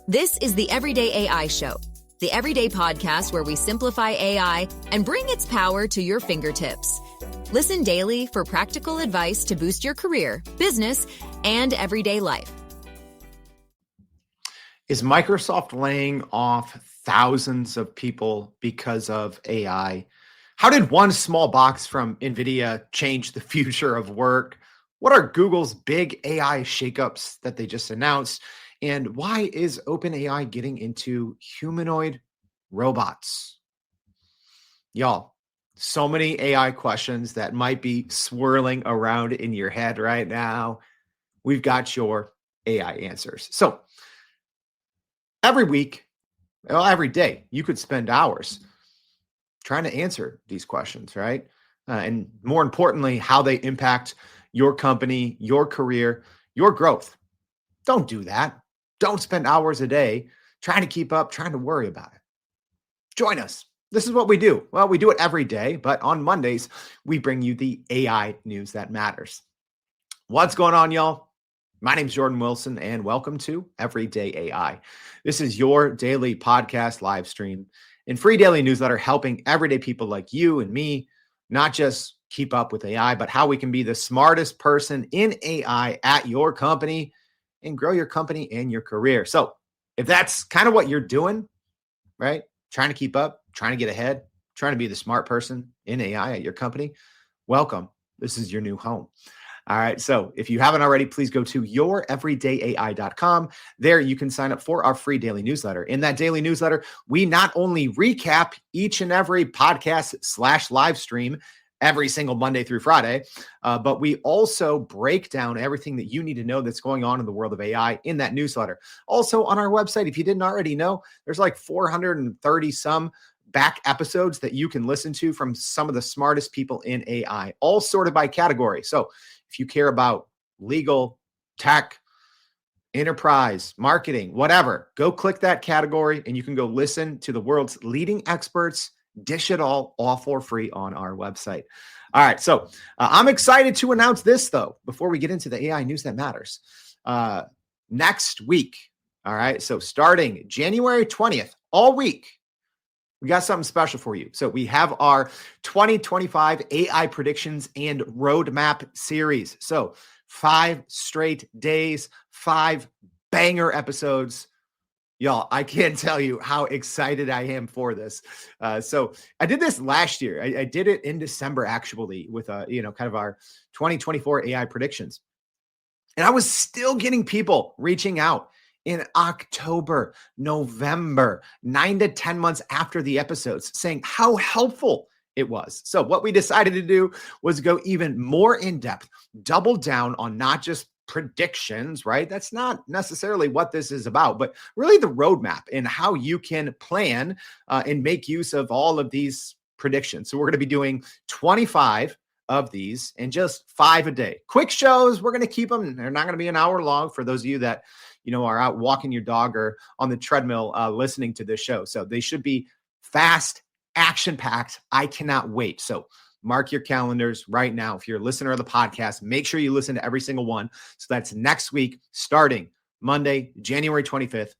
This is the Everyday AI Show, the everyday podcast where we simplify AI and bring its power to your fingertips. Listen daily for practical advice to boost your career, business, and everyday life. Is Microsoft laying off thousands of people because of AI? How did one small box from NVIDIA change the future of work? What are Google's big AI shakeups that they just announced? And why is OpenAI getting into humanoid robots? Y'all, so many AI questions that might be swirling around in your head right now. We've got your AI answers. So every week, well, every day, you could spend hours trying to answer these questions, right? And more importantly, how they impact your company, your career, your growth. Don't do that. Don't spend hours a day trying to keep up, trying to worry about it. Join us. This is what we do. Well, we do it every day, but on Mondays, we bring you the AI news that matters. What's going on, y'all? My name's Jordan Wilson, and welcome to Everyday AI. This is your daily podcast live stream and free daily newsletter helping everyday people like you and me not just keep up with AI, but how we can be the smartest person in AI at your company and grow your company and your career. So if that's kind of what you're doing, right? Trying to keep up, trying to get ahead, trying to be the smart person in AI at your company, welcome. This is your new home. All right. So if you haven't already, please go to youreverydayai.com. There you can sign up for our free daily newsletter. In that daily newsletter, we not only recap each and every podcast / live stream every single Monday through Friday, but we also break down everything that you need to know that's going on in the world of AI in that newsletter. Also on our website, if you didn't already know, there's like 430 some back episodes that you can listen to from some of the smartest people in AI, all sorted by category. So if you care about legal, tech, enterprise, marketing, whatever, go click that category and you can go listen to the world's leading experts dish it all for free on our website. All right. So I'm excited to announce this, though, before we get into the AI news that matters. Next week. All right. So starting January 20th, all week, we got something special for you. So we have our 2025 AI predictions and roadmap series. So 5 straight days, 5 banger episodes. Y'all, I can't tell you how excited I am for this. So I did this last year. I did it in December, actually, with kind of our 2024 AI predictions. And I was still getting people reaching out in October, November, 9 to 10 months after the episodes, saying how helpful it was. So what we decided to do was go even more in depth, double down on not just predictions, right? That's not necessarily what this is about, but really the roadmap and how you can plan and make use of all of these predictions. So we're going to be doing 25 of these and just 5 a day. Quick shows, we're going to keep them. They're not going to be an hour long for those of you that, are out walking your dog or on the treadmill listening to this show. So they should be fast, action-packed. I cannot wait. So mark your calendars right now. If you're a listener of the podcast, make sure you listen to every single one. So that's next week, starting Monday, January 20th,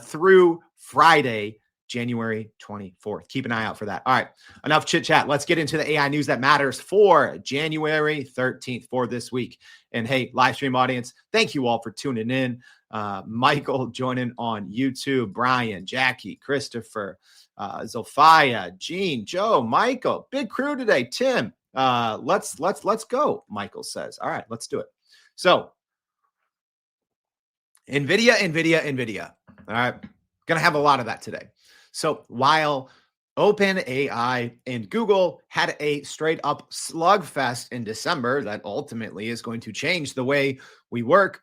through Friday, January 24th. Keep an eye out for that. All right, enough chit chat. Let's get into the AI news that matters for January 13th for this week. And hey, live stream audience, thank you all for tuning in. Michael joining on YouTube, Brian, Jackie, Christopher, Zolfia, Gene, Joe, Michael, big crew today. Tim, let's go. Michael says, all right, let's do it. So NVIDIA. All right. Going to have a lot of that today. So while OpenAI and Google had a straight up slugfest in December that ultimately is going to change the way we work,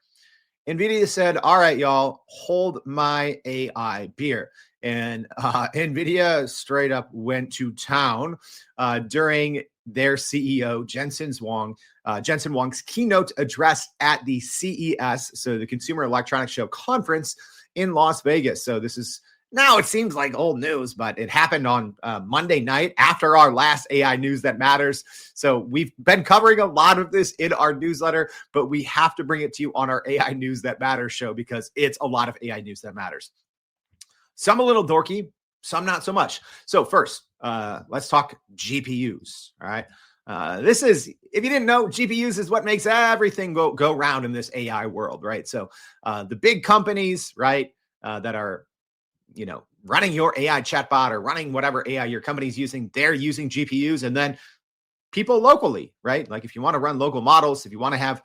NVIDIA said, all right, y'all, hold my AI beer. And NVIDIA straight up went to town during their CEO, Jensen Huang's keynote address at the CES, so the Consumer Electronics Show conference in Las Vegas. So this is Now it seems like old news, but it happened on Monday night after our last AI News That Matters. So we've been covering a lot of this in our newsletter, but we have to bring it to you on our AI News That Matters show because it's a lot of AI news that matters. Some a little dorky, some not so much. So first, let's talk GPUs. All right. This is, if you didn't know, GPUs is what makes everything go round in this AI world, right? So the big companies, right, that are, running your AI chatbot or running whatever AI your company's using, they're using GPUs. And then people locally, right? Like if you want to run local models, if you want to have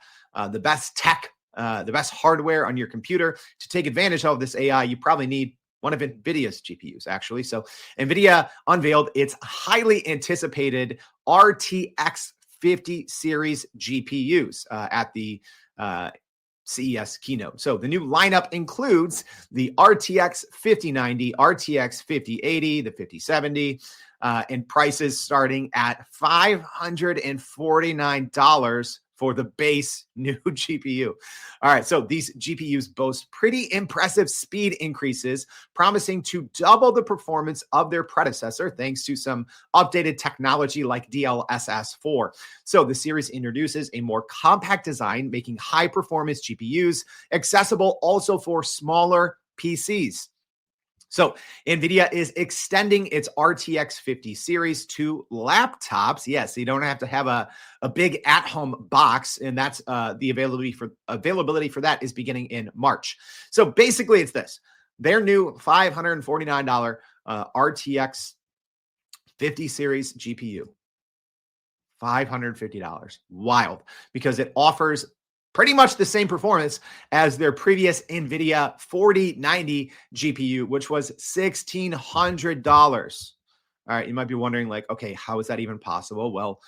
the best tech, the best hardware on your computer to take advantage of this AI, you probably need one of NVIDIA's GPUs, actually. So NVIDIA unveiled its highly anticipated RTX 50 series GPUs at the CES keynote. So the new lineup includes the RTX 5090, RTX 5080, the 5070, and prices starting at $549 for the base new GPU. All right, so these GPUs boast pretty impressive speed increases, promising to double the performance of their predecessor thanks to some updated technology like DLSS4. So the series introduces a more compact design, making high-performance GPUs accessible also for smaller PCs. So NVIDIA is extending its RTX 50 series to laptops. Yes, you don't have to have a big at-home box, and that's the availability for that is beginning in March. So basically, it's this: their new $549 RTX 50 series GPU. $550. Wild, because it offers pretty much the same performance as their previous NVIDIA 4090 GPU, which was $1,600. All right, you might be wondering, like, okay, how is that even possible? Well,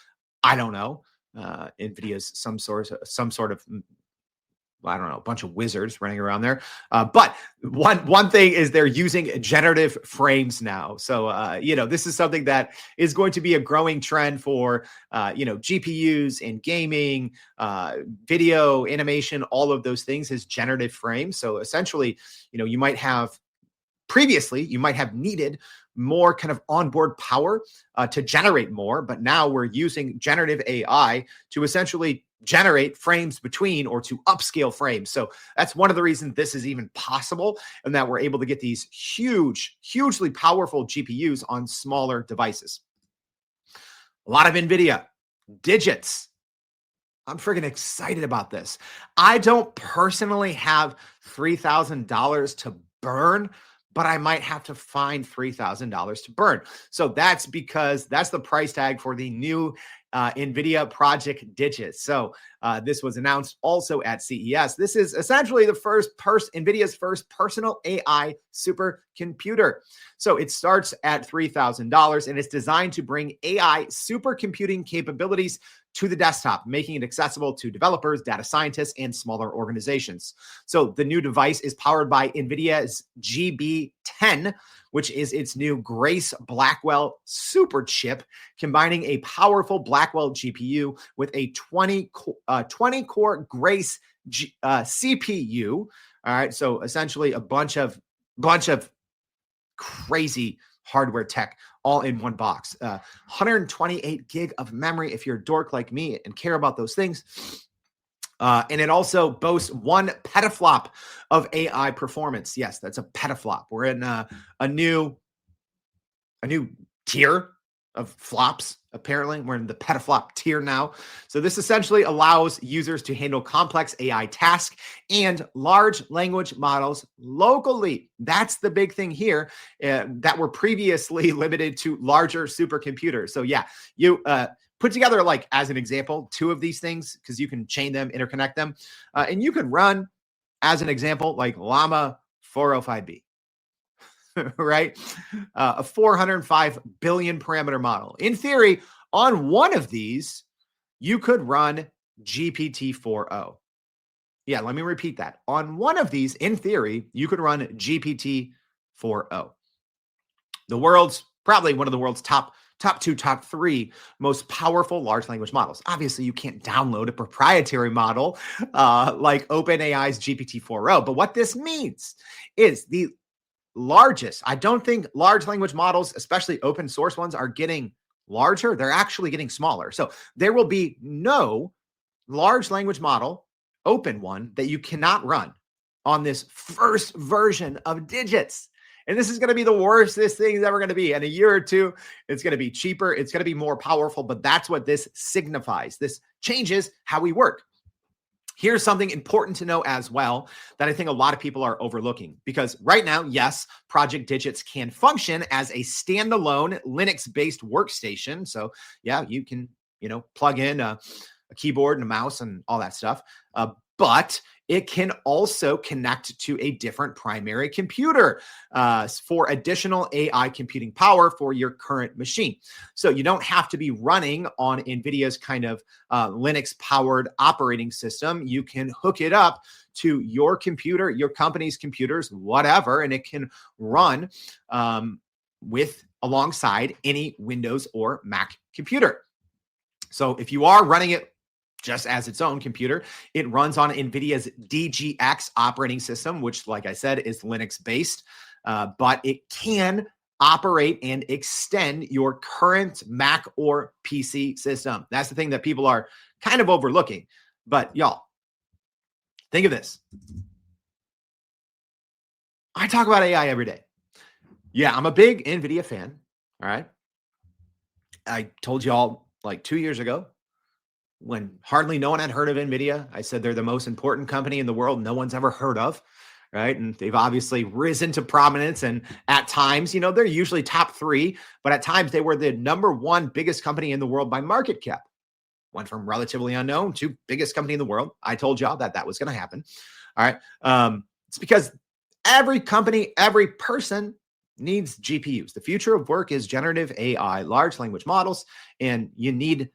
I don't know. NVIDIA's some sort of, I don't know, a bunch of wizards running around there. But one thing is they're using generative frames now. So, this is something that is going to be a growing trend for, GPUs in gaming, video, animation, all of those things is generative frames. So essentially, you might have needed more kind of onboard power to generate more, but now we're using generative AI to essentially generate frames between or to upscale frames. So that's one of the reasons this is even possible, and that we're able to get these hugely powerful GPUs on smaller devices. A lot of NVIDIA digits. I'm freaking excited about this. I don't personally have $3,000 to burn, but I might have to find $3,000 to burn. So that's because that's the price tag for the new NVIDIA Project Digits. So this was announced also at CES. This is essentially the NVIDIA's first personal AI supercomputer. So it starts at $3,000 and it's designed to bring AI supercomputing capabilities to the desktop, making it accessible to developers, data scientists, and smaller organizations. So the new device is powered by NVIDIA's GB10, which is its new Grace Blackwell super chip, combining a powerful Blackwell GPU with a 20-core Grace CPU. All right, so essentially a bunch of crazy hardware tech all in one box. 128 gig of memory if you're a dork like me and care about those things. And it also boasts 1 petaflop of AI performance. Yes, that's a petaflop. We're in a new tier of flops. Apparently, we're in the petaflop tier now. So this essentially allows users to handle complex AI tasks and large language models locally. That's the big thing here, that were previously limited to larger supercomputers. So yeah, you put together, like, as an example, 2 of these things, because you can chain them, interconnect them, and you can run, as an example, like Llama 405B. Right? A 405 billion parameter model. In theory, on one of these, you could run GPT-4o. Yeah, let me repeat that. On one of these, in theory, you could run GPT-4o. Probably one of the world's top 2, top 3 most powerful large language models. Obviously, you can't download a proprietary model like OpenAI's GPT-4o. But what this means is largest. I don't think large language models, especially open source ones, are getting larger. They're actually getting smaller. So there will be no large language model, open one, that you cannot run on this first version of digits. And this is going to be the worst this thing is ever going to be. In a year or two, it's going to be cheaper. It's going to be more powerful, but that's what this signifies. This changes how we work. Here's something important to know as well that I think a lot of people are overlooking, because right now, yes, Project Digits can function as a standalone Linux-based workstation. So yeah, you can, plug in a keyboard and a mouse and all that stuff. But it can also connect to a different primary computer for additional AI computing power for your current machine. So you don't have to be running on NVIDIA's kind of Linux-powered operating system. You can hook it up to your computer, your company's computers, whatever, and it can run alongside any Windows or Mac computer. So if you are running it just as its own computer, it runs on NVIDIA's DGX operating system, which, like I said, is Linux-based, but it can operate and extend your current Mac or PC system. That's the thing that people are kind of overlooking. But y'all, think of this. I talk about AI every day. Yeah, I'm a big NVIDIA fan, all right? I told y'all like 2 years ago, when hardly no one had heard of NVIDIA, I said they're the most important company in the world no one's ever heard of, right? And they've obviously risen to prominence. And at times, they're usually top 3, but at times they were the number 1 biggest company in the world by market cap. Went from relatively unknown to biggest company in the world. I told y'all that was going to happen. All right. It's because every company, every person needs GPUs. The future of work is generative AI, large language models, and you need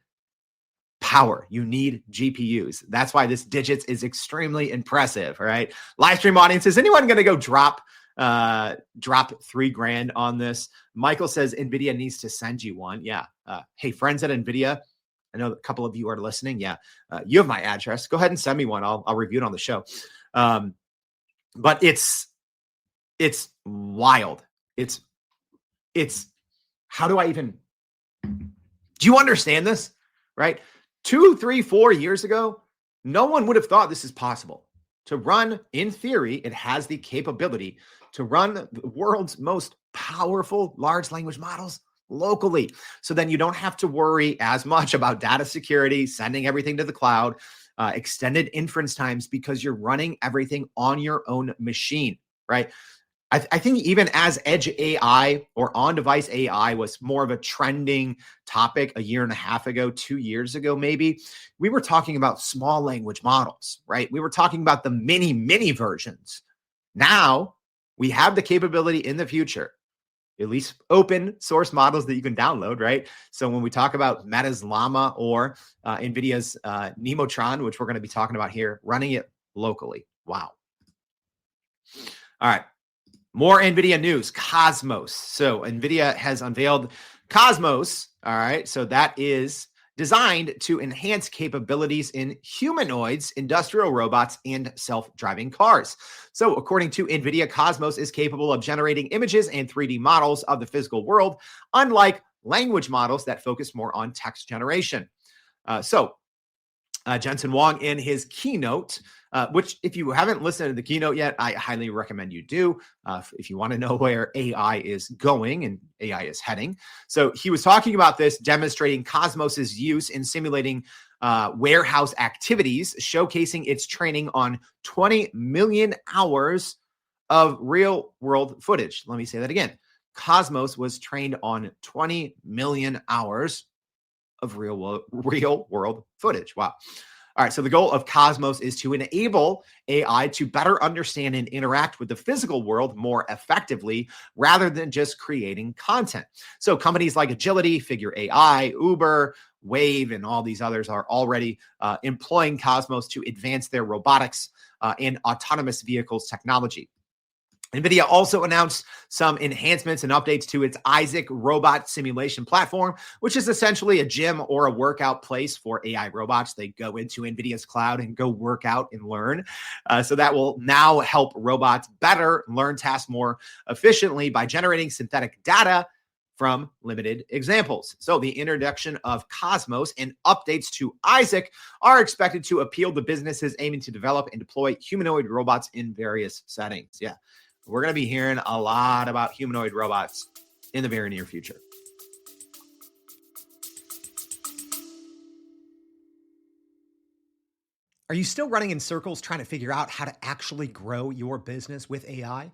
power. You need GPUs. That's why this Digits is extremely impressive. All right. Live stream audience, is anyone going to go drop $3,000 on this? Michael says NVIDIA needs to send you one. Yeah. Hey, friends at NVIDIA, I know a couple of you are listening. Yeah. You have my address. Go ahead and send me one. I'll review it on the show. But it's wild. It's how do I even, do you understand this? Right? 2, 3, 4 years ago, no one would have thought this is possible. To run, in theory, it has the capability to run the world's most powerful large language models locally. So then you don't have to worry as much about data security, sending everything to the cloud, extended inference times, because you're running everything on your own machine, right? I think even as edge AI or on-device AI was more of a trending topic a year and a half ago, 2 years ago, maybe, we were talking about small language models, right? We were talking about the mini versions. Now we have the capability in the future, at least open source models that you can download, right? So when we talk about Meta's Llama or NVIDIA's Nemotron, which we're going to be talking about here, running it locally. Wow. All right. More NVIDIA news, Cosmos. So NVIDIA has unveiled Cosmos. All right. So that is designed to enhance capabilities in humanoids, industrial robots, and self-driving cars. So according to NVIDIA, Cosmos is capable of generating images and 3D models of the physical world, unlike language models that focus more on text generation. Jensen Huang in his keynote, which if you haven't listened to the keynote yet, I highly recommend you do if you want to know where AI is going and AI is heading. So he was talking about this, demonstrating Cosmos's use in simulating warehouse activities, showcasing its training on 20 million hours of real world footage. Let me say that again. Cosmos was trained on 20 million hours of real world footage. Wow. All right. So the goal of Cosmos is to enable AI to better understand and interact with the physical world more effectively, rather than just creating content. So companies like Agility, Figure AI, Uber, Wave, and all these others are already employing Cosmos to advance their robotics and autonomous vehicles technology. NVIDIA also announced some enhancements and updates to its Isaac robot simulation platform, which is essentially a gym or a workout place for AI robots. They go into NVIDIA's cloud and go work out and learn. So that will now help robots better learn tasks more efficiently by generating synthetic data from limited examples. So the introduction of Cosmos and updates to Isaac are expected to appeal to businesses aiming to develop and deploy humanoid robots in various settings. Yeah. We're going to be hearing a lot about humanoid robots in the very near future. Are you still running in circles trying to figure out how to actually grow your business with AI?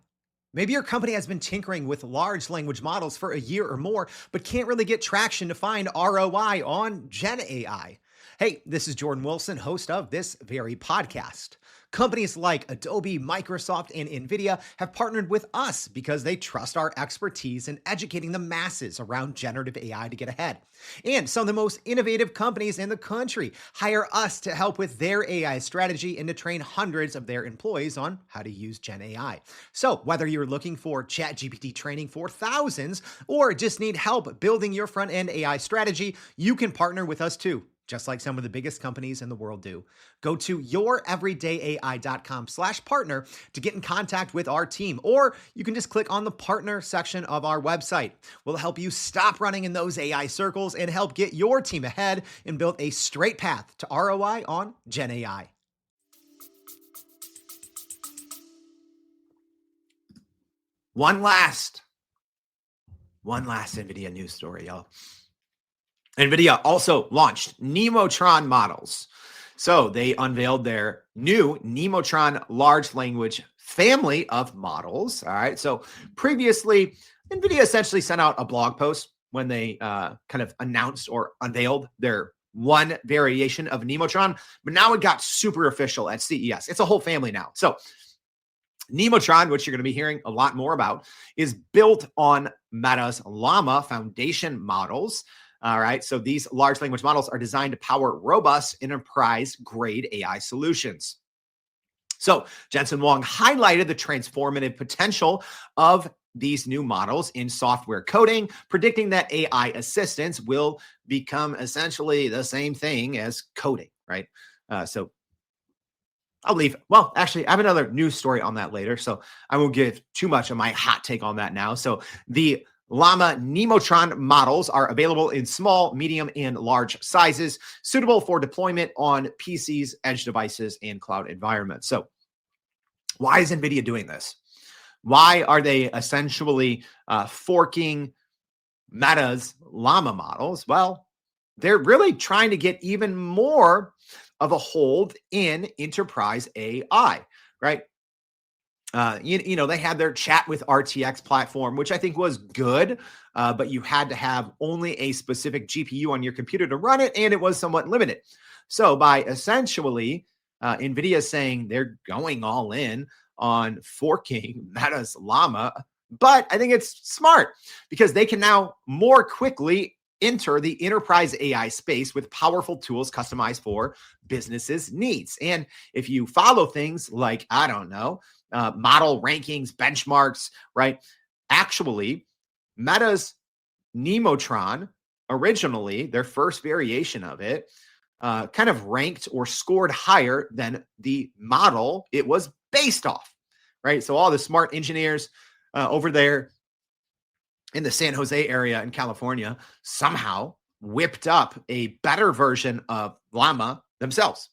Maybe your company has been tinkering with large language models for a year or more, but can't really get traction to find ROI on Gen AI. Hey, this is Jordan Wilson, host of this very podcast. Companies like Adobe, Microsoft, and NVIDIA have partnered with us because they trust our expertise in educating the masses around generative AI to get ahead. And some of the most innovative companies in the country hire us to help with their AI strategy and to train hundreds of their employees on how to use Gen AI. So whether you're looking for ChatGPT training for thousands or just need help building your front-end AI strategy, you can partner with us too, just like some of the biggest companies in the world do. Go to youreverydayai.com/partner to get in contact with our team, or you can just click on the partner section of our website. We'll help you stop running in those AI circles and help get your team ahead and build a straight path to ROI on Gen AI. One last NVIDIA news story, y'all. NVIDIA also launched Nemotron models. So they unveiled their new Nemotron large language family of models. All right. So previously, NVIDIA essentially sent out a blog post when they kind of announced or unveiled their one variation of Nemotron, but now it got super official at CES. It's a whole family now. So Nemotron, which you're going to be hearing a lot more about, is built on Meta's Llama foundation models. All right. So these large language models are designed to power robust enterprise grade AI solutions. So Jensen Huang highlighted the transformative potential of these new models in software coding, predicting that AI assistants will become essentially the same thing as coding, right? So I'll leave. Well, actually, I have another news story on that later, so I won't give too much of my hot take on that now. So the Llama Nemotron models are available in small, medium, and large sizes, suitable for deployment on PCs, edge devices, and cloud environments. So why is NVIDIA doing this? Why are they essentially forking Meta's Llama models? Well, they're really trying to get even more of a hold in enterprise AI, right? You know, they had their chat with RTX platform, which I think was good, but you had to have only a specific GPU on your computer to run it, and it was somewhat limited. So by essentially NVIDIA saying they're going all in on forking Meta's Llama, but I think it's smart because they can now more quickly enter the enterprise AI space with powerful tools customized for businesses' needs. And if you follow things like, I don't know, model rankings, benchmarks, right? Actually, Meta's Nemotron, originally, their first variation of it, kind of ranked or scored higher than the model it was based off, right? So all the smart engineers over there in the San Jose area in California somehow whipped up a better version of Llama themselves.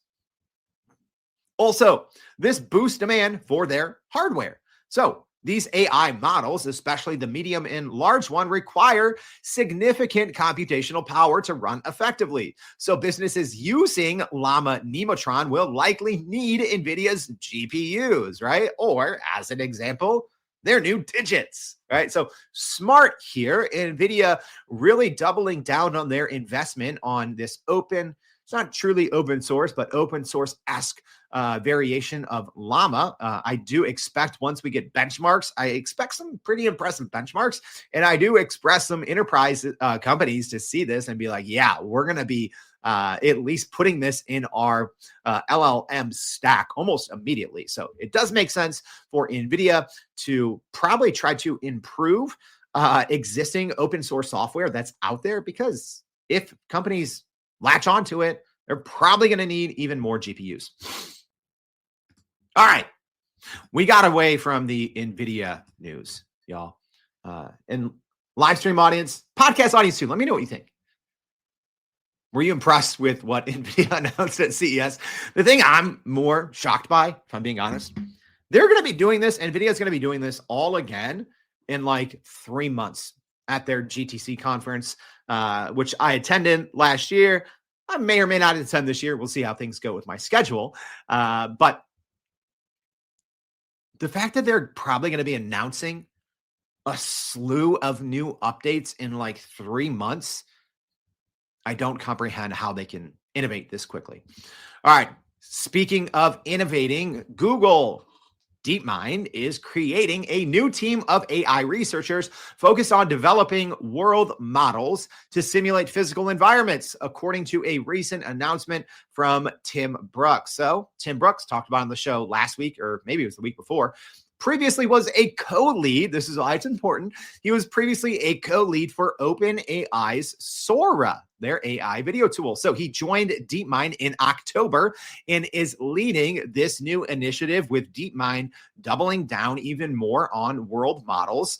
Also, this boosts demand for their hardware. So these AI models, especially the medium and large one, require significant computational power to run effectively. So businesses using Llama Nemotron will likely need NVIDIA's GPUs, right? Or as an example, their new digits, right? So smart here, NVIDIA really doubling down on their investment on this open It's not truly open source, but open source-esque variation of Llama. I do expect once we get benchmarks, I expect some pretty impressive benchmarks. And I do express some enterprise companies to see this and be like, yeah, we're going to be at least putting this in our LLM stack almost immediately. So it does make sense for NVIDIA to probably try to improve existing open source software that's out there, because if companies latch onto it, they're probably going to need even more GPUs. All right. We got away from the NVIDIA news, y'all. And live stream audience, podcast audience too. Let me know what you think. Were you impressed with what NVIDIA announced at CES? The thing I'm more shocked by, if I'm being honest, they're going to be doing this. NVIDIA is going to be doing this all again in like 3 months at their GTC conference, which I attended last year. I may or may not attend this year. We'll see how things go with my schedule. But the fact that they're probably going to be announcing a slew of new updates in like 3 months, I don't comprehend how they can innovate this quickly. All right. Speaking of innovating, Google DeepMind is creating a new team of AI researchers focused on developing world models to simulate physical environments, according to a recent announcement from Tim Brooks. So Tim Brooks talked about on the show last week, or maybe it was the week before, previously was a co-lead. This is why it's important. He was previously a co-lead for OpenAI's Sora, their AI video tool. So he joined DeepMind in October and is leading this new initiative, with DeepMind doubling down even more on world models,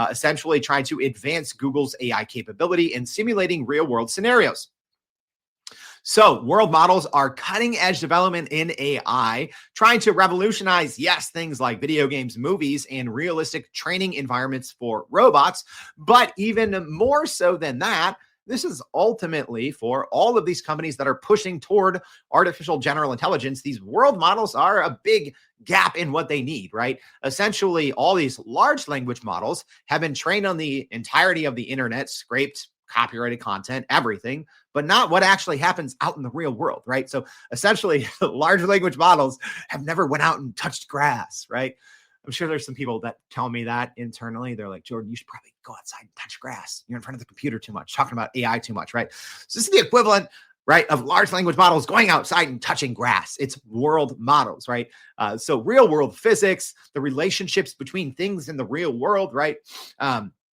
essentially trying to advance Google's AI capability in simulating real-world scenarios. So world models are cutting-edge development in AI, trying to revolutionize, yes, things like video games, movies, and realistic training environments for robots. But even more so than that, this is ultimately for all of these companies that are pushing toward artificial general intelligence. These world models are a big gap in what they need, right? Essentially, all these large language models have been trained on the entirety of the internet, scraped copyrighted content, everything, but not what actually happens out in the real world, right? So essentially, large language models have never went out and touched grass, right? I'm sure there's some people that tell me that internally. They're like, Jordan, you should probably go outside and touch grass. You're in front of the computer too much, talking about AI too much, right? So this is the equivalent, right, of large language models going outside and touching grass. It's world models, right? So real world physics, the relationships between things in the real world, right?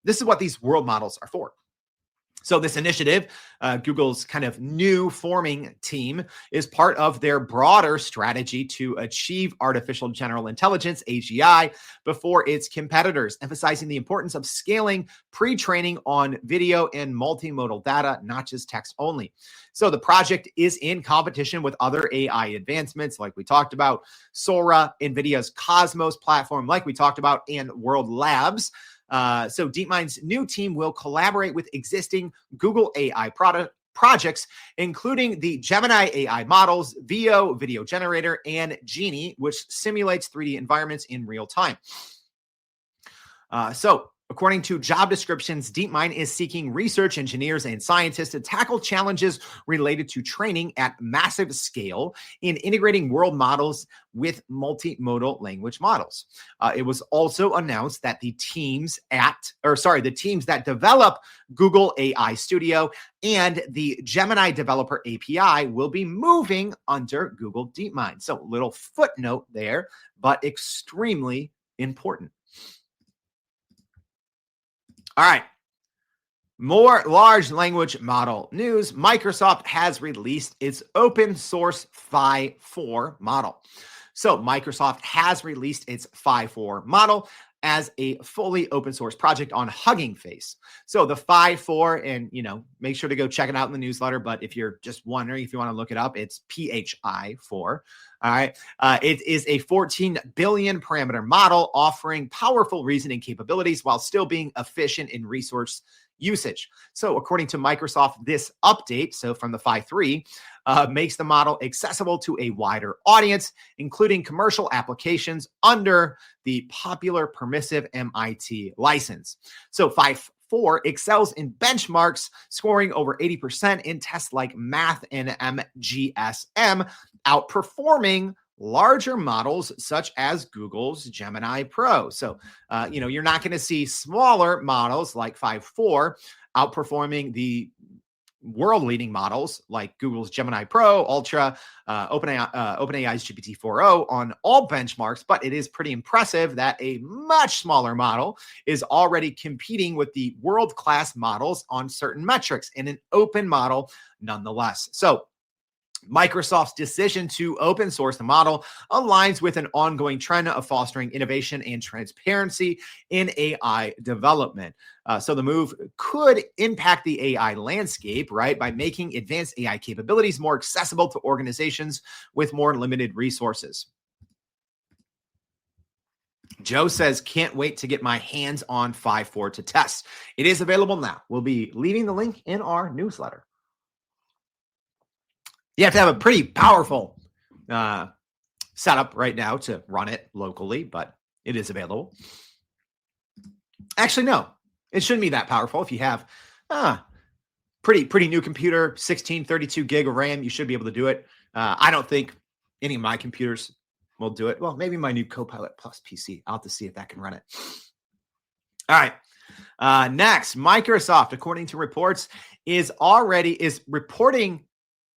This is what these world models are for. So this initiative, Google's kind of new forming team, is part of their broader strategy to achieve artificial general intelligence, AGI, before its competitors, emphasizing the importance of scaling pre-training on video and multimodal data, not just text only. So the project is in competition with other AI advancements, like we talked about, Sora, NVIDIA's Cosmos platform, like we talked about, and World Labs. So DeepMind's new team will collaborate with existing Google AI projects, including the Gemini AI models, VO, video generator, and Genie, which simulates 3D environments in real time. So according to job descriptions, DeepMind is seeking research engineers and scientists to tackle challenges related to training at massive scale in integrating world models with multimodal language models. It was also announced that the teams that develop Google AI Studio and the Gemini Developer API will be moving under Google DeepMind. So little footnote there, but extremely important. All right. More large language model news. Microsoft has released its open source Phi 4 model. So Microsoft has released its Phi 4 model as a fully open source project on Hugging Face. So the Phi 4, and make sure to go check it out in the newsletter. But if you're just wondering, if you want to look it up, it's PHI 4. All right. It is a 14 billion parameter model offering powerful reasoning capabilities while still being efficient in resource usage. So according to Microsoft, this update, so from the Phi 3, makes the model accessible to a wider audience, including commercial applications under the popular permissive MIT license. So Phi 4 excels in benchmarks, scoring over 80% in tests like math and MGSM, outperforming larger models such as Google's Gemini Pro. So, you're not going to see smaller models like 5.4 outperforming the world-leading models like Google's Gemini Pro, Ultra, OpenAI's GPT-4o on all benchmarks, but it is pretty impressive that a much smaller model is already competing with the world-class models on certain metrics in an open model nonetheless. So, Microsoft's decision to open source the model aligns with an ongoing trend of fostering innovation and transparency in AI development. So the move could impact the AI landscape, right, by making advanced AI capabilities more accessible to organizations with more limited resources. Joe says, can't wait to get my hands on 5.4 to test. It is available now. We'll be leaving the link in our newsletter. You have to have a pretty powerful setup right now to run it locally, but it is available. Actually, no, it shouldn't be that powerful. If you have pretty new computer, 32 gig of RAM, you should be able to do it. I don't think any of my computers will do it. Well, maybe my new Copilot Plus PC. I'll have to see if that can run it. All right. Next, Microsoft, according to reports, is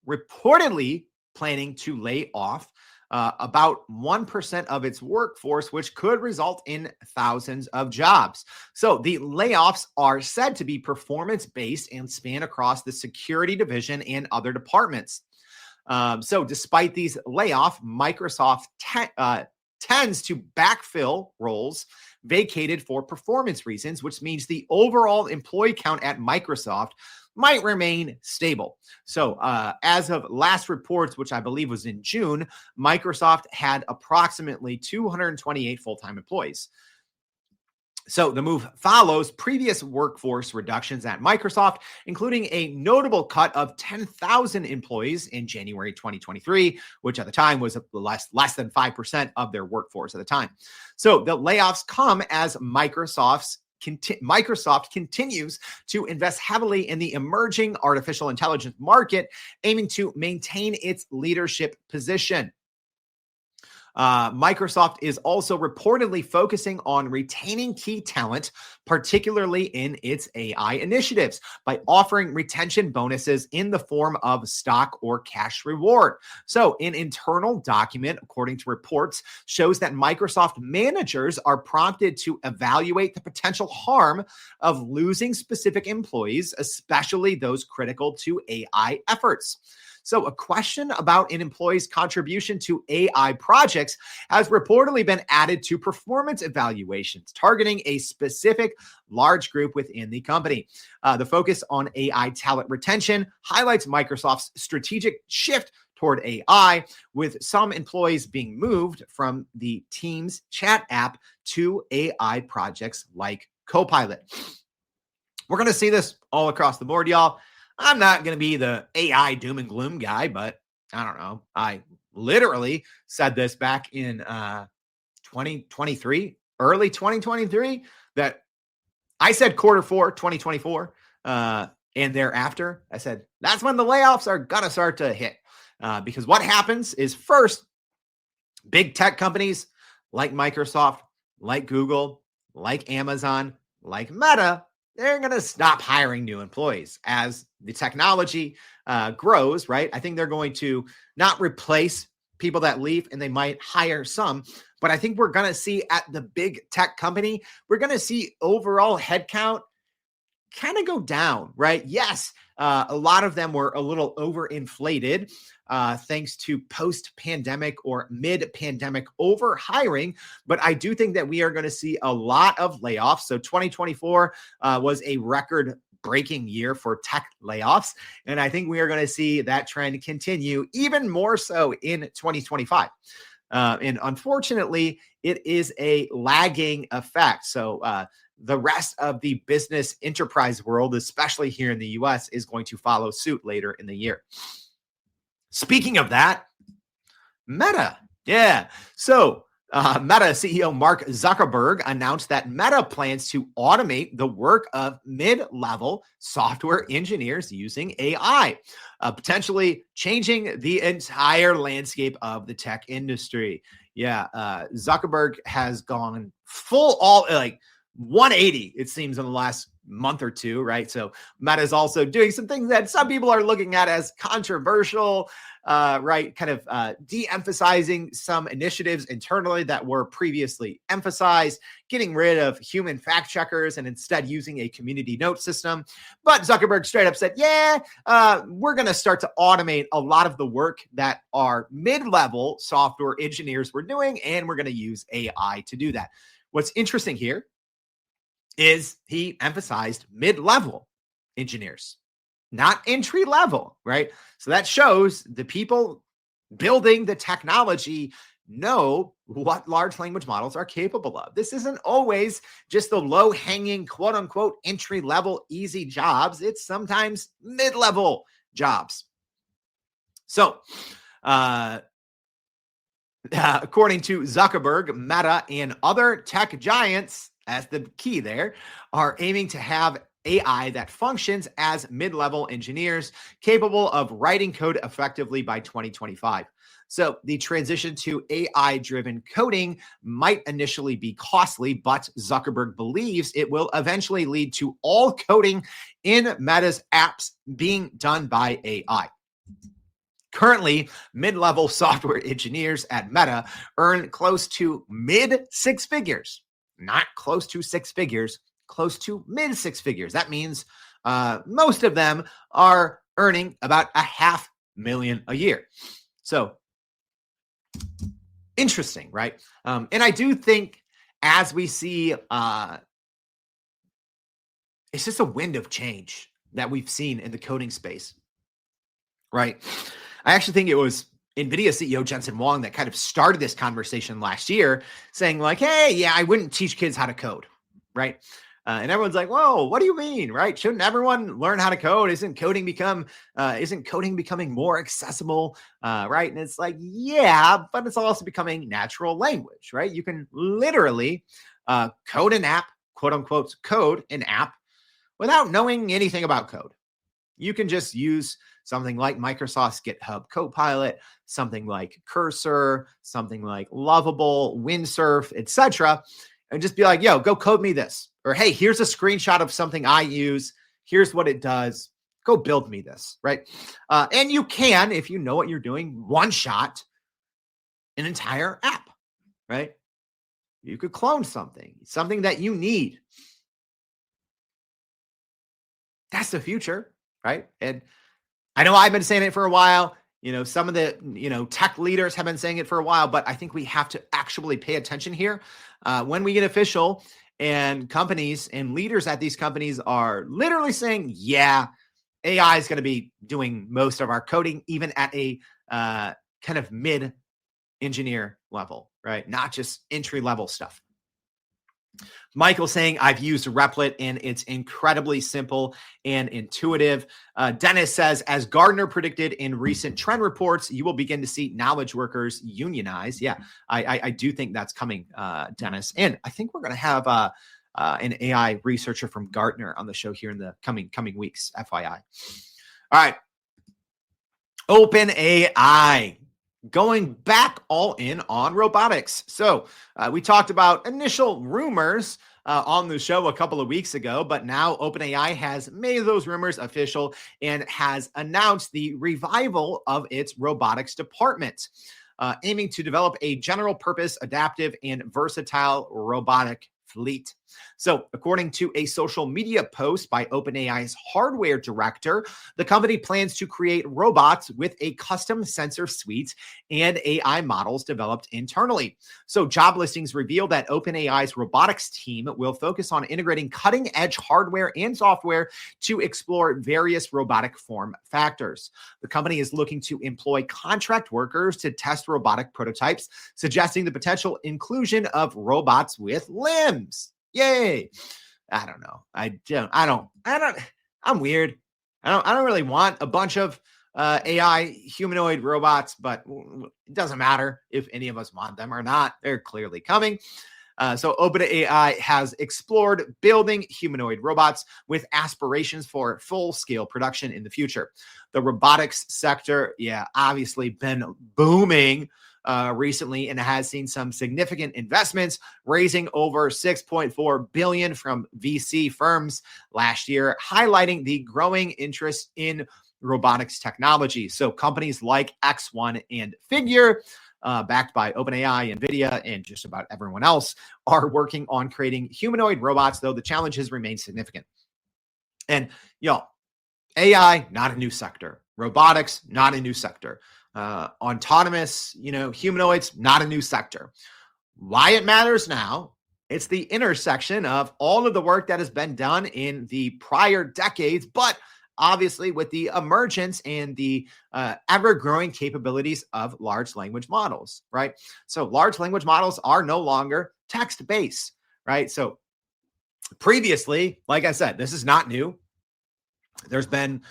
reportedly planning to lay off about 1% of its workforce, which could result in thousands of jobs. So the layoffs are said to be performance-based and span across the security division and other departments. So despite these layoffs, Microsoft tends to backfill roles vacated for performance reasons, which means the overall employee count at Microsoft might remain stable. So as of last reports, which I believe was in June, Microsoft had approximately 228 full-time employees. So the move follows previous workforce reductions at Microsoft, including a notable cut of 10,000 employees in January 2023, which at the time was less than 5% of their workforce at the time. So the layoffs come as Microsoft continues to invest heavily in the emerging artificial intelligence market, aiming to maintain its leadership position. Microsoft is also reportedly focusing on retaining key talent, particularly in its AI initiatives, by offering retention bonuses in the form of stock or cash reward. So an internal document, according to reports, shows that Microsoft managers are prompted to evaluate the potential harm of losing specific employees, especially those critical to AI efforts. So a question about an employee's contribution to AI projects has reportedly been added to performance evaluations, targeting a specific large group within the company. The focus on AI talent retention highlights Microsoft's strategic shift toward AI, with some employees being moved from the Teams chat app to AI projects like Copilot. We're going to see this all across the board, y'all. I'm not going to be the AI doom and gloom guy, but I don't know. I literally said this back in 2023, early 2023, that I said Q4 2024 and thereafter. I said that's when the layoffs are going to start to hit because what happens is first, big tech companies like Microsoft, like Google, like Amazon, like Meta, they're going to stop hiring new employees as the technology grows, right? I think they're going to not replace people that leave, and they might hire some, but I think we're going to see at the big tech company, we're going to see overall headcount kind of go down, right? Yes, a lot of them were a little overinflated thanks to post-pandemic or mid-pandemic over-hiring, but I do think that we are going to see a lot of layoffs. So 2024 was a record-breaking year for tech layoffs, and I think we are going to see that trend continue even more so in 2025. And unfortunately, it is a lagging effect. So the rest of the business enterprise world, especially here in the US, is going to follow suit later in the year. Speaking of that, Meta. Yeah. So Meta CEO Mark Zuckerberg announced that Meta plans to automate the work of mid-level software engineers using AI, potentially changing the entire landscape of the tech industry. Yeah, Zuckerberg has gone full all like 180, it seems, in the last month or two, right? So Meta is also doing some things that some people are looking at as controversial, right? Kind of de-emphasizing some initiatives internally that were previously emphasized, getting rid of human fact checkers and instead using a community note system. But Zuckerberg straight up said, yeah, we're going to start to automate a lot of the work that our mid-level software engineers were doing, and we're going to use AI to do that. What's interesting here is he emphasized mid-level engineers, not entry level, right? So that shows the people building the technology know what large language models are capable of. This isn't always just the low-hanging, quote unquote, entry level easy jobs. It's sometimes mid-level jobs. So, according to Zuckerberg, Meta and other tech giants, as the key there, are aiming to have AI that functions as mid-level engineers capable of writing code effectively by 2025. So the transition to AI-driven coding might initially be costly, but Zuckerberg believes it will eventually lead to all coding in Meta's apps being done by AI. Currently, mid-level software engineers at Meta earn close to mid-six figures, not close to six figures, close to mid-six figures. That means most of them are earning about $500,000 a year. So interesting, right? And I do think as we see, it's just a wind of change that we've seen in the coding space, right? I actually think it was NVIDIA CEO Jensen Huang that kind of started this conversation last year, saying like, hey, yeah, I wouldn't teach kids how to code, right? And everyone's like, whoa, what do you mean, right? Shouldn't everyone learn how to code? Isn't coding becoming more accessible, right? And it's like, yeah, but it's also becoming natural language, right? You can literally code an app, quote unquote, code an app without knowing anything about code. You can just use something like Microsoft's GitHub Copilot, something like Cursor, something like Lovable, Windsurf, etc., and just be like, yo, go code me this. Or, hey, here's a screenshot of something I use. Here's what it does. Go build me this, right? And you can, if you know what you're doing, one-shot an entire app, right? You could clone something that you need. That's the future, right? And I know I've been saying it for a while. Some of the, tech leaders have been saying it for a while, but I think we have to actually pay attention here. When we get official and companies and leaders at these companies are literally saying, yeah, AI is going to be doing most of our coding, even at a kind of mid-engineer level, right? Not just entry-level stuff. Michael saying, I've used Replit and it's incredibly simple and intuitive. Dennis says, as Gardner predicted in recent trend reports, you will begin to see knowledge workers unionize. Yeah, I do think that's coming, Dennis. And I think we're going to have an AI researcher from Gartner on the show here in the coming weeks, FYI. All right. OpenAI. Going back all in on robotics. So we talked about initial rumors on the show a couple of weeks ago, but now OpenAI has made those rumors official and has announced the revival of its robotics department, aiming to develop a general purpose, adaptive, and versatile robotic fleet. So, according to a social media post by OpenAI's hardware director, the company plans to create robots with a custom sensor suite and AI models developed internally. So, job listings reveal that OpenAI's robotics team will focus on integrating cutting-edge hardware and software to explore various robotic form factors. The company is looking to employ contract workers to test robotic prototypes, suggesting the potential inclusion of robots with limbs. Yay. I don't know. I'm weird. I don't really want a bunch of AI humanoid robots, but it doesn't matter if any of us want them or not. They're clearly coming. So OpenAI has explored building humanoid robots with aspirations for full-scale production in the future. The robotics sector, obviously been booming recently and has seen some significant investments, raising over $6.4 billion from VC firms last year, highlighting the growing interest in robotics technology. So companies like X1 and Figure, backed by OpenAI, NVIDIA, and just about everyone else, are working on creating humanoid robots, though the challenges remain significant. And, AI, not a new sector. Robotics, not a new sector. Autonomous, humanoids, not a new sector. Why it matters now, it's the intersection of all of the work that has been done in the prior decades, but obviously with the emergence and the ever-growing capabilities of large language models, right? So large language models are no longer text-based, right? So previously, like I said, this is not new. There's been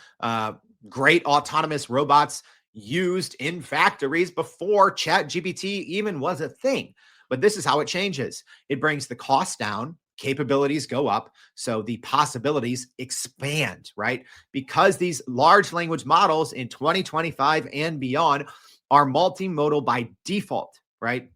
great autonomous robots used in factories before ChatGPT even was a thing. But this is how it changes. It brings the cost down, capabilities go up, so the possibilities expand, right? Because these large language models in 2025 and beyond are multimodal by default, right?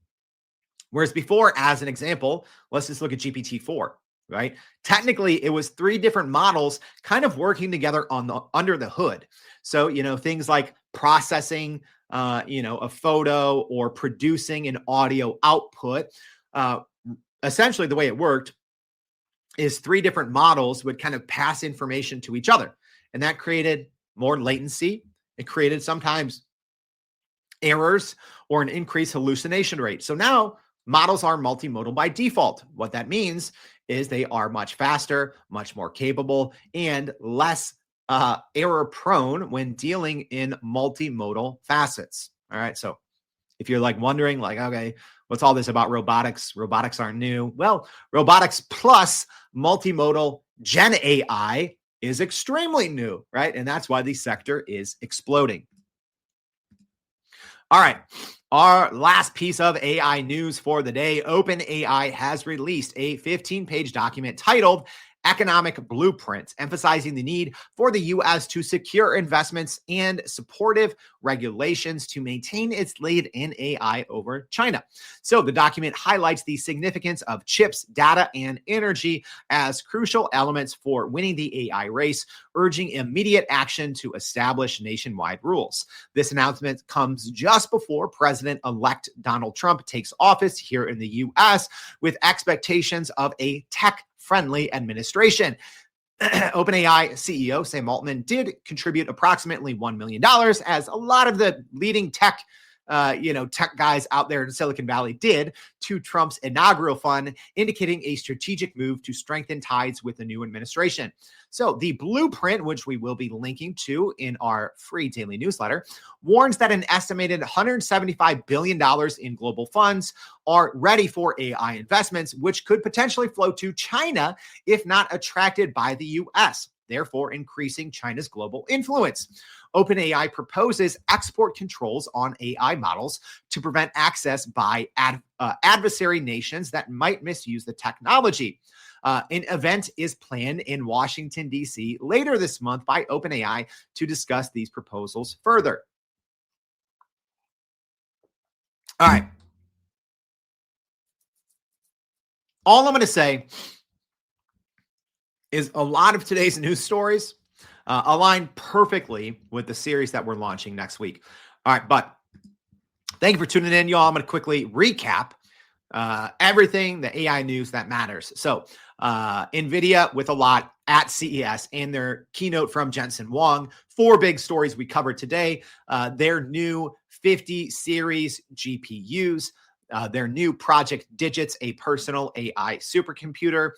Whereas before, as an example, let's just look at GPT-4, right? Technically, it was 3 different models kind of working together under the hood. So, things like processing, a photo or producing an audio output. Essentially, the way it worked is 3 different models would kind of pass information to each other. And that created more latency. It created sometimes errors or an increased hallucination rate. So now models are multimodal by default. What that means is they are much faster, much more capable, and less error prone when dealing in multimodal facets. All right. So if you're wondering, okay, what's all this about robotics? Robotics aren't new. Well, robotics plus multimodal Gen AI is extremely new, right? And that's why the sector is exploding. All right. Our last piece of AI news for the day, OpenAI has released a 15-page document titled Economic Blueprint, emphasizing the need for the U.S. to secure investments and supportive regulations to maintain its lead in AI over China. So the document highlights the significance of chips, data, and energy as crucial elements for winning the AI race, urging immediate action to establish nationwide rules. This announcement comes just before President-elect Donald Trump takes office here in the U.S., with expectations of a tech-friendly administration. OpenAI CEO Sam Altman did contribute approximately $1 million, as a lot of the leading tech guys out there in Silicon Valley did, to Trump's inaugural fund, indicating a strategic move to strengthen ties with the new administration. So the blueprint, which we will be linking to in our free daily newsletter, warns that an estimated $175 billion in global funds are ready for AI investments, which could potentially flow to China if not attracted by the U.S., therefore increasing China's global influence. OpenAI proposes export controls on AI models to prevent access by adversary nations that might misuse the technology. An event is planned in Washington, D.C. later this month by OpenAI to discuss these proposals further. All right. All I'm going to say is a lot of today's news stories align perfectly with the series that we're launching next week. All right, but thank you for tuning in, y'all. I'm going to quickly recap everything, the AI news that matters. So NVIDIA with a lot at CES and their keynote from Jensen Huang. 4 big stories we covered today. Their new 50 series GPUs, their new Project Digits, a personal AI supercomputer.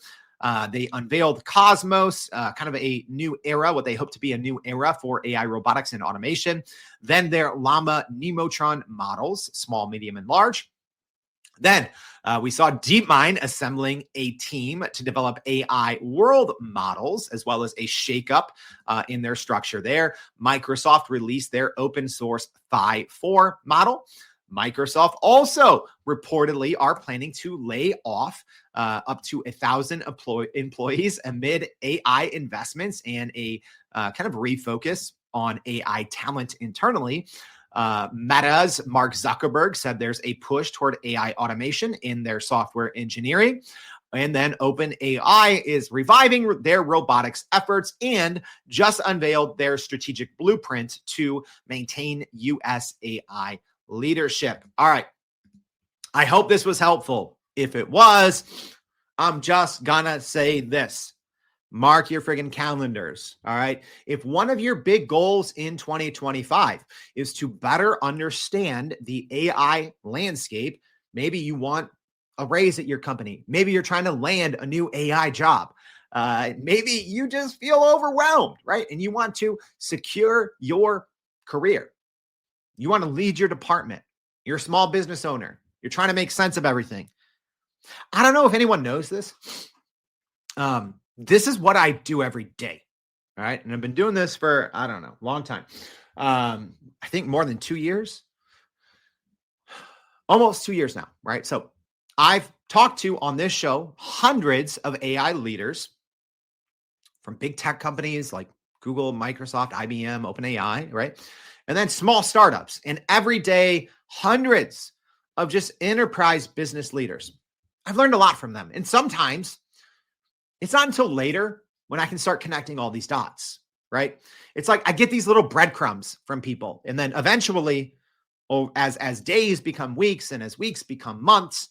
They unveiled Cosmos, kind of a new era, what they hope to be a new era for AI robotics and automation. Then their Llama Nemotron models, small, medium, and large. Then we saw DeepMind assembling a team to develop AI world models, as well as a shakeup in their structure there. Microsoft released their open source Phi 4 model. Microsoft also reportedly are planning to lay off up to 1,000 employees amid AI investments and a kind of refocus on AI talent internally. Meta's Mark Zuckerberg said there's a push toward AI automation in their software engineering. And then OpenAI is reviving their robotics efforts and just unveiled their strategic blueprint to maintain US AI leadership. All right. I hope this was helpful. If it was, I'm just gonna say this. Mark your friggin' calendars. All right. If one of your big goals in 2025 is to better understand the AI landscape, maybe you want a raise at your company. Maybe you're trying to land a new AI job. Maybe you just feel overwhelmed, right? And you want to secure your career. You want to lead your department. You're a small business owner. You're trying to make sense of everything. I don't know if anyone knows this. This is what I do every day. All right. And I've been doing this for, I don't know, long time. I think more than 2 years, almost 2 years now. Right. So I've talked to on this show hundreds of AI leaders from big tech companies like Google, Microsoft, IBM, OpenAI, right? And then small startups, and every day, hundreds of just enterprise business leaders. I've learned a lot from them. And sometimes it's not until later when I can start connecting all these dots, right? It's like I get these little breadcrumbs from people. And then eventually, as days become weeks and as weeks become months,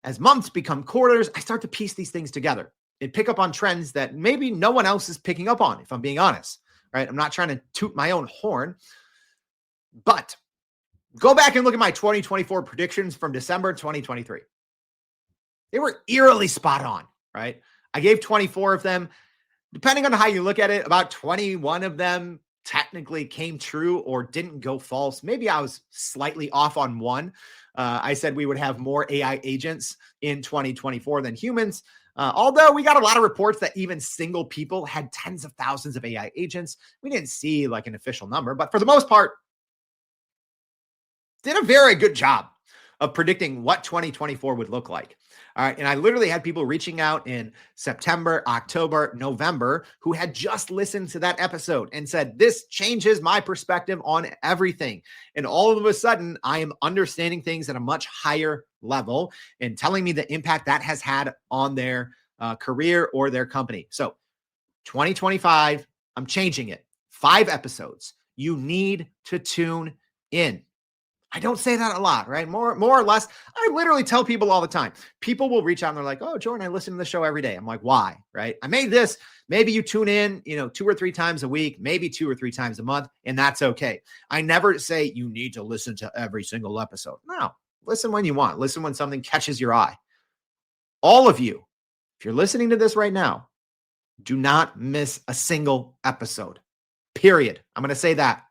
as months become quarters, I start to piece these things together and pick up on trends that maybe no one else is picking up on, if I'm being honest, right? I'm not trying to toot my own horn, but go back and look at my 2024 predictions from December 2023. They were eerily spot on, right? I gave 24 of them. Depending on how you look at it, about 21 of them technically came true or didn't go false. Maybe I was slightly off on one. I said we would have more AI agents in 2024 than humans. Although we got a lot of reports that even single people had tens of thousands of AI agents. We didn't see like an official number, but for the most part, did a very good job of predicting what 2024 would look like. All right. And I literally had people reaching out in September, October, November who had just listened to that episode and said, this changes my perspective on everything. And all of a sudden, I am understanding things at a much higher level and telling me the impact that has had on their career or their company. So 2025, I'm changing it. 5 episodes. You need to tune in. I don't say that a lot, right? More or less, I literally tell people all the time. People will reach out and they're like, oh, Jordan, I listen to the show every day. I'm like, why? Right? I made this. Maybe you tune in, 2 or 3 times a week, maybe 2 or 3 times a month, and that's okay. I never say you need to listen to every single episode. No, listen when you want. Listen when something catches your eye. All of you, if you're listening to this right now, do not miss a single episode, period. I'm going to say that.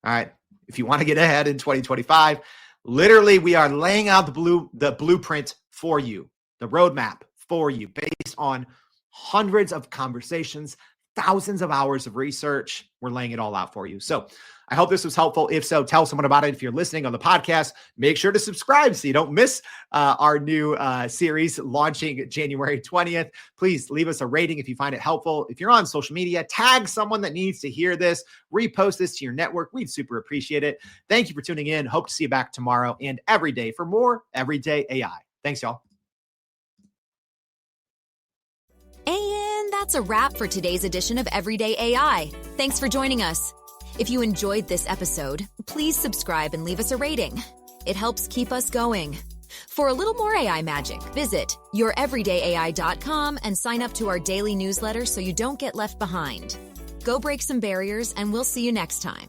All right. If you want to get ahead in 2025, literally we are laying out the blueprint for you, the roadmap for you based on hundreds of conversations, thousands of hours of research. We're laying it all out for you. So I hope this was helpful. If so, tell someone about it. If you're listening on the podcast, make sure to subscribe so you don't miss our new series launching January 20th. Please leave us a rating if you find it helpful. If you're on social media, tag someone that needs to hear this, repost this to your network. We'd super appreciate it. Thank you for tuning in. Hope to see you back tomorrow and every day for more Everyday AI. Thanks, y'all. And that's a wrap for today's edition of Everyday AI. Thanks for joining us. If you enjoyed this episode, please subscribe and leave us a rating. It helps keep us going. For a little more AI magic, visit youreverydayai.com and sign up to our daily newsletter so you don't get left behind. Go break some barriers, and we'll see you next time.